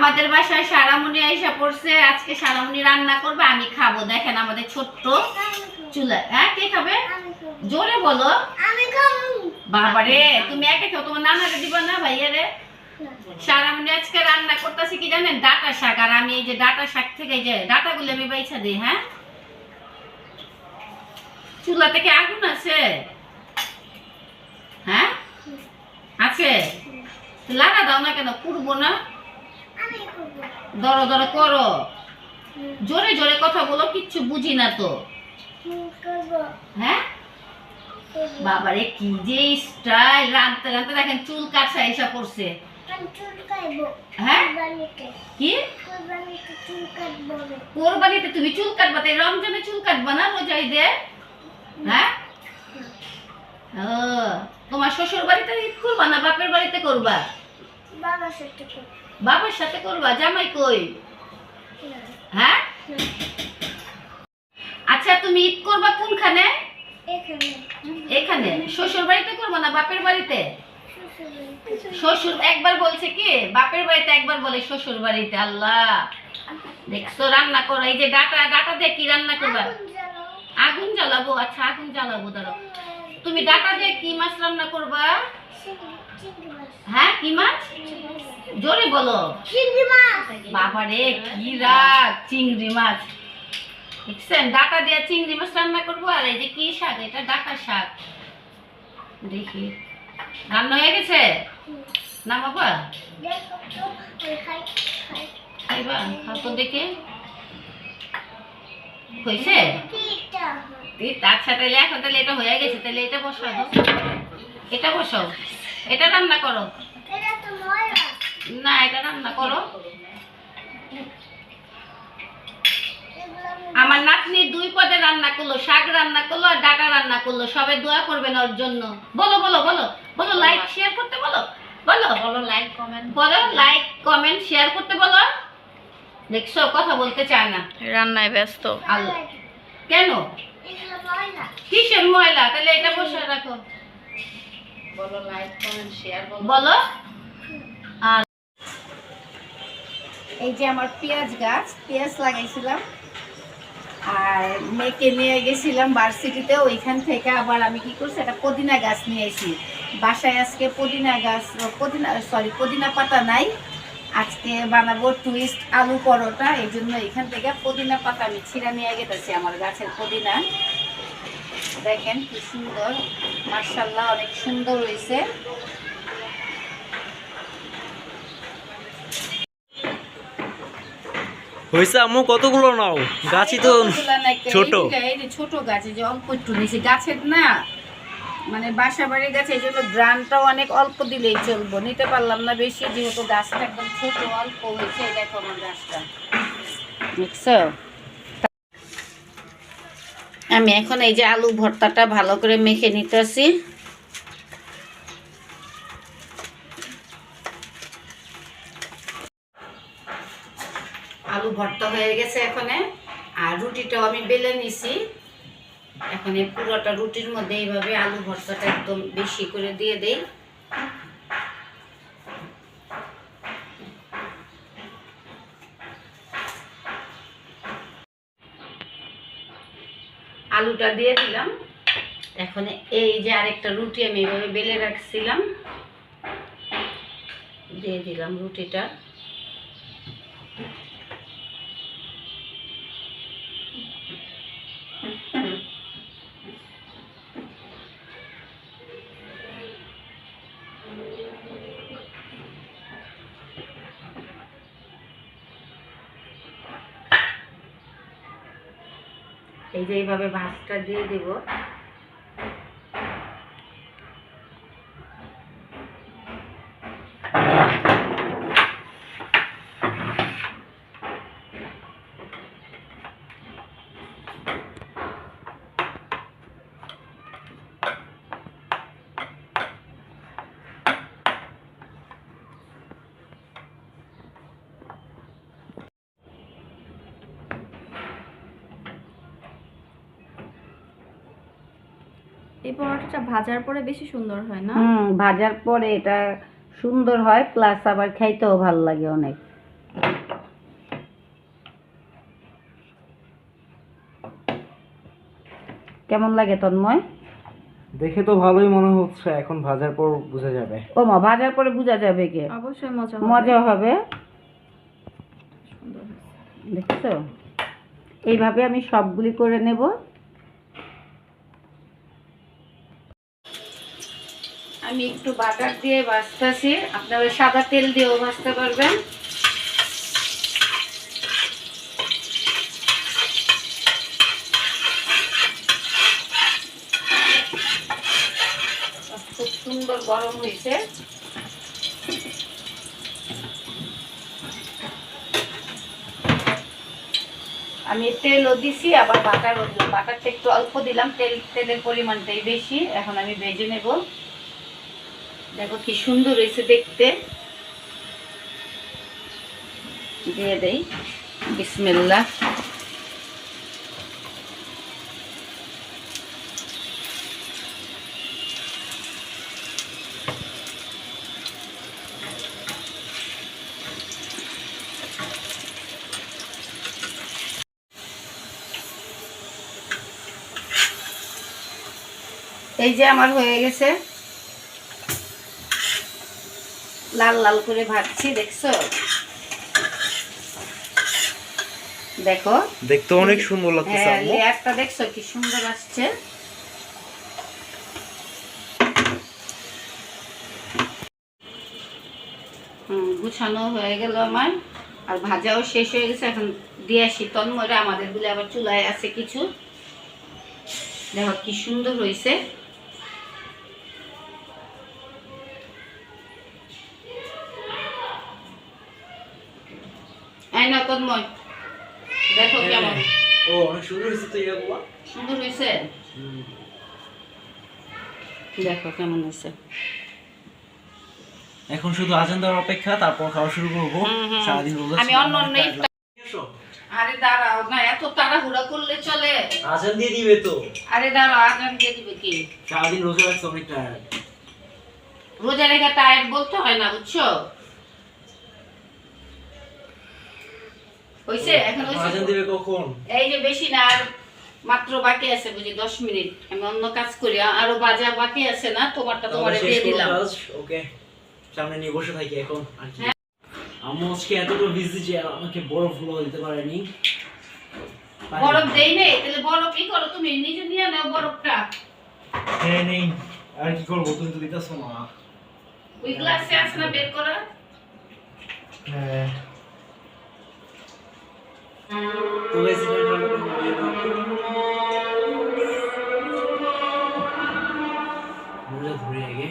আমাদের বাসায় সারামণি আইসা পড়ছে। আজকে সারামণি রান্না করবে, আমি খাবো। দেখেন আমাদের ছোট্ট চুলা। হ্যাঁ, কে খাবে? জোরে বলো। বাবারে, তুমি একে খাও, তোমার নানাকে দিবা না? ভাইয়া রে, সারামণি আজকে রান্না করতেছি কি জানেন? ডাটা শাক। আর আমি এই যে ডাটা শাক থেকে এই যে ডাটাগুলো আমি বাইছা দিই। হ্যাঁ, চুলা থেকে আগুন আছে? হ্যাঁ আছে। লাগা দাও না কেন? পুড়বো না? ধরো ধরো করো, জোরে জোরে কথা বলো, কিচ্ছু বুঝি না তো। হ্যাঁ, বাবারে কি যে স্টাইল! রাঁধতে রাঁধতে দেখেন চুল কাটা এসে পড়ছে। হ্যাঁ, কি কোরবানিতে তুমি চুল কাটবা? তাই রমজানে চুল কাটবা না, রোজাই দে? হ্যাঁ, ও, তোমার শ্বশুর বাড়িতে ঈদ করবা না বাপের বাড়িতে করবা? বাবার সাথে করবা। জামাই কই? হ্যাঁ, আচ্ছা তুমি ঈদ করবা কোনখানে? এখানে। শ্বশুর বাড়িতে করবা না বাপের বাড়িতে? শ্বশুর একবার বলছে কি বাপের বাড়িতে, একবার বলে শ্বশুর বাড়িতে। আল্লাহ, দেখছো রান্না করো। এই যে ডাটা, ডাটা দিয়ে কি রান্না করবা? আগুন জ্বালাবো? আচ্ছা আগুন জ্বালাবো, ধরো। তুমি ডাটা দিয়ে কি মাছ রান্না করবা? হ্যাঁ, কি মাছ? জোরে বলো। বাবারে কি রাগ! চিংড়ি মাছ। দেখছেন, ডাটা দিয়ে চিংড়ি মাছ রান্না করবো। আর এই যে কি শাক? এটা ডাটা শাক। দেখি রান্না হয়ে গেছে। নামাবা? খাইবা? খাও তো দেখে। হয়েছে? আচ্ছা তাহলে এখন তাহলে এটা হয়ে গেছে, তাহলে এটা বসাও। এটা বসাও, এটা রান্না করো। না, এটা রান্না করো। আমার নাতনি 2 পদে রান্না করলো, শাক রান্না করলো আর ডাটা রান্না করলো। সবাই দোয়া করবেন ওর জন্য। বলো বলো বলো বলো, লাইক শেয়ার করতে বলো। বলো বলো, লাইক কমেন্ট বলো, লাইক কমেন্ট শেয়ার করতে বলো। দেখছো কথা বলতে চায় না, রান্নায় ব্যস্ত। আল্লাহ, কেন? কিসের ময়লা? তাহলে এটা বসে রাখো। বলো লাইক কমেন্ট শেয়ার বলো। আর এই যে আমার পেঁয়াজ গাছ, পেঁয়াজ লাগাইছিলাম আর মেয়েকে নিয়ে গেছিলাম ভার্সিটিতে। ওইখান থেকে আবার আমি কি করছি, একটা পুদিনা গাছ নিয়ে এসেছি বাসায়। আজকে পুদিনা গাছ, পুদিনা পাতা নাই। আজকে বানাবো টুইস্ট আলু পরোটা। এই জন্য এখান থেকে পুদিনা পাতা আমি ছিঁড়া নিয়ে গেতেছি। আমার গাছের পুদিনা দেখেন কি সুন্দর, মাশাআল্লাহ, অনেক সুন্দর হয়েছে। হয়েছে আম্মু? কতগুলো নাও? গাছই তো ছোট। এই যে ছোট গাছ, যে অল্প একটু নিয়েছি গাছের না, মানে বাসা বাড়ির গাছ, এই জন্য গ্রানটাও অনেক অল্প দিলেই চলবো। নিতে পারলাম না বেশি, যেহেতু গাছটা একদম ছোট অল্প হয়েছে। দেখো আমার গাছটা, দেখছো? আমি এখন এই যে আলু ভর্তাটা ভালো করে মেখে নিতেছি। আলু ভর্তা হয়ে গেছে এখানে। আর রুটিটাও আমি বেলে নিছি। এখন এই পুরোটা রুটির মধ্যে এইভাবে আলু ভর্তাটা একদম বেশি করে দিয়ে দেই। আলুটা দিয়ে দিলাম। এখন এই যে আরেকটা রুটি আমি এইভাবে বেলে রাখছিলাম, দিয়ে দিলাম রুটিটা। এই যে এইভাবে ভাতটা দিয়ে দিব। এই পরোটাটা ভাজার পরে বেশি সুন্দর হয় না? ভাজার পরে এটা সুন্দর হয়, প্লাস আবার খাইতেও ভালো লাগে অনেক। কেমন লাগে তন্ময়? দেখে তো ভালোই মনে হচ্ছে, এখন ভাজার পর বোঝা যাবে। ও মা, ভাজার পরে বোঝা যাবে কি? অবশ্যই মজা হবে। সুন্দর হয়েছে। দেখছো, এইভাবে আমি সবগুলি করে নেব। আমি একটু বাটার দিয়ে ভাজতেছি, আপনারা সাদা তেল দিয়েও ভাজতে পারবেন। খুব সুন্দর গরম হয়েছে। আমি তেলও দিছি, আবার বাটারও দিলাম। বাটারটা একটু অল্প দিলাম, তেলের পরিমাণটাই বেশি। এখন আমি ভেজে নেব। দেখো কি সুন্দর হয়েছে দেখতে। দিয়ে দেই বিসমিল্লাহ। এই যে আমার হয়ে গেছে, লাল লাল করে ভাজছি, দেখছো? দেখো দেখতে অনেক সুন্দর লাগতেছে হ্যাঁ, আম্মু। লেয়ারটা দেখছো কি সুন্দর আসছে। গুছানো হয়ে গেল আমার, আর ভাজাও শেষ হয়ে গেছে। এখন দিয়ে আসি তন্ময়রা, আমাদের গুলো আবার চুলায় আছে কিছু। দেখো কি সুন্দর হয়েছে। এই না তন্ময়, দেখো কেমন ও অনেক সুন্দর হয়েছে তো এগুলো। সুন্দর হয়েছে। দেখো কেমন হয়েছে। এখন শুধু আজান দেওয়ার অপেক্ষা, তারপর খাওয়া শুরু করবো। সারাদিন রোজা আমি ছিলাম, অন্য অন্য অনেক একটা- টায়ার্ড। এসো। আরে দাঁড়াও না, এত তাড়াহুড়া করলে চলে? আজান দিয়ে দিবে তো। আরে দাঁড়াও, আজান দিয়ে দিবে কি? সারাদিন রোজা রাখছে, অনেক টায়ার্ড। রোজা রেখে টায়ার্ড বলতে হয় না, বুঝছো? হইছে এখন আজান হইছে। দিবে কখন? এই যে বেশি না, আর মাত্র বাকি আছে বুঝি 10 মিনিট। আমি অন্য কাজ করি, আরো বাজা বাকি আছে না, তোমারটা তোমারে তাহলে দিয়ে শেষ করো দিলাম। কাজ। ওকে, সামনে নিয়ে বসে থাকি এখন আর কি। হ্যাঁ। আম্মু আজকে এতটা বিজি যে আমাকে বরফ গুলো দিতে পারেনি। বরফ দেই নেই, তাহলে বরফ কি করো তুমি? নিজে নিয়ে নাও বরফটা। হ্যাঁ নেই, আর কি করবো, তুমি তো দিতেছো না। ওই গ্লাসে আছে না, বের করো। হ্যাঁ তো রেসিডেন্ট হলো মুজা ধরে আগে।